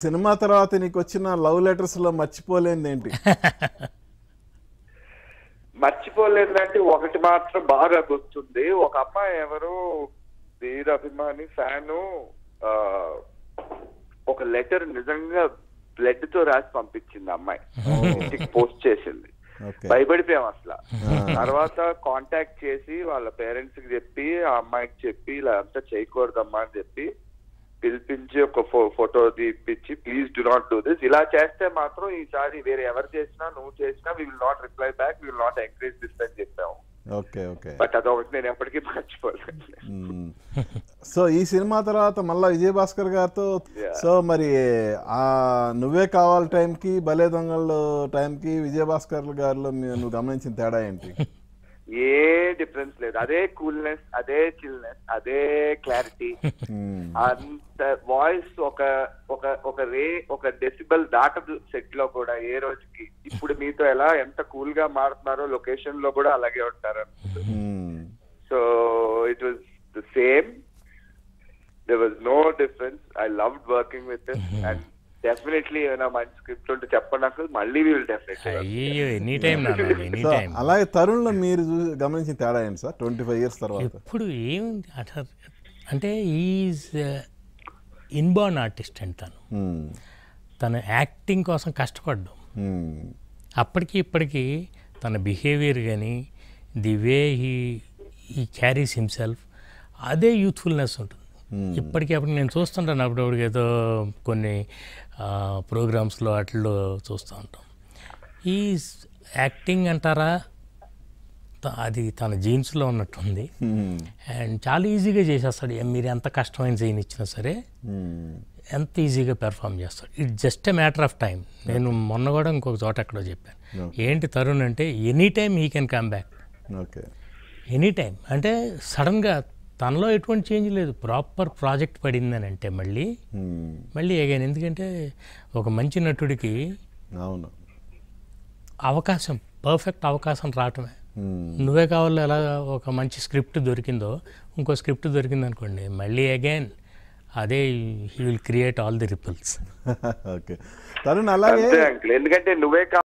Cinema తర్వాత నీకు వచ్చిన లవ్ లెటర్స్ లో మర్చిపోలేనిది ఏంటి? మర్చిపోలేదంటే ఒకటి మాత్రం బాగా గుర్తుంది. ఒక అమ్మాయి ఎవరు వీర అభిమాని ఫ్యాను ఒక లెటర్ నిజంగా బ్లడ్ తో రాసి పంపించింది అమ్మాయి. ఇంటికి పోస్ట్ చేసింది. భయపడిపోయాం అసలు. తర్వాత కాంటాక్ట్ చేసి వాళ్ళ పేరెంట్స్ కి చెప్పి ఆ అమ్మాయికి చెప్పి ఇలా అంతా చేయకూడదమ్మా అని చెప్పి పిలిపించి ఒక ఫోటో తీపిచ్చి please do not do this, ఇలా చేస్తే మాత్రం ఈసారి వేరే ఎవరు చేసినా నువ్వు చేసినా we will not reply back, we will not encourage this అని చెప్పాము. బట్ అదొకటి నేను ఎప్పటికీ మర్చిపోలేదు. సో ఈ సినిమా తర్వాత మళ్ళా విజయభాస్కర్ గారితో సో మరి ఆ నువ్వే కావాలి టైంకి భలే దొంగలు టైంకి విజయభాస్కర్ గారిలో నువ్వు గమనించిన తేడా ఏంటి? ఏ డిఫరెన్స్ లేదు. అదే కూల్నెస్, అదే చిల్నెస్, అదే క్లారిటీ. అంత వాయిస్ ఒక డెసిబల్ దాటదు సెట్ లో కూడా ఏ రోజుకి. ఇప్పుడు మీతో ఎలా ఎంత కూల్ గా మారుతున్నారో లొకేషన్ లో కూడా అలాగే ఉంటారు. So it was the same, there was no difference. I loved working with him and definitely ఏమైనా మంచి స్క్రిప్ట్ ఉంటే చెప్పండి నాకు, మళ్ళీ విల్ డెఫినెట్లీ. అలాగే తరుణ్ లో మీరు గమనించిన తేడా ఏంటి సార్ 25 years తర్వాత? ఇప్పుడు ఏముంది అంటే ఈజ్ ఇన్బార్న్ ఆర్టిస్ట్ అండి. తను యాక్టింగ్ కోసం కష్టపడ్డాం. అప్పటికి ఇప్పటికీ తన బిహేవియర్ కానీ the way he carries himself అదే యూత్ఫుల్నెస్ ఉంటుంది. ఇప్పటికప్పుడు నేను చూస్తుంటాను అప్పుడప్పుడు ఏదో కొన్ని ప్రోగ్రామ్స్లో వాటిల్లో చూస్తూ ఉంటాం. ఈ యాక్టింగ్ అంటారా అది తన జీన్స్లో ఉన్నట్టుంది. అండ్ చాలా ఈజీగా చేసేస్తాడు. మీరు ఎంత కష్టమైన సీన్ ఇచ్చినా సరే ఎంత ఈజీగా పెర్ఫామ్ చేస్తాడు. It just a matter of time. నేను మొన్న కూడా ఇంకొక చోట ఎక్కడో చెప్పాను, ఏంటి తరుణ్ అంటే any time he can come back. Any time అంటే సడన్గా తనలో ఎటువంటి చేంజ్ లేదు. ప్రాపర్ ప్రాజెక్ట్ పడిందని అంటే మళ్ళీ అగైన్. ఎందుకంటే ఒక మంచి నటుడికి అవకాశం, పర్ఫెక్ట్ అవకాశం రావటమే. నువ్వే కావాలి ఎలా ఒక మంచి స్క్రిప్ట్ దొరికిందో ఇంకో స్క్రిప్ట్ దొరికింది అనుకోండి, మళ్ళీ అగైన్ అదే he will create all the ripples. Okay Tarun అలాగే ఎందుకంటే నువ్వే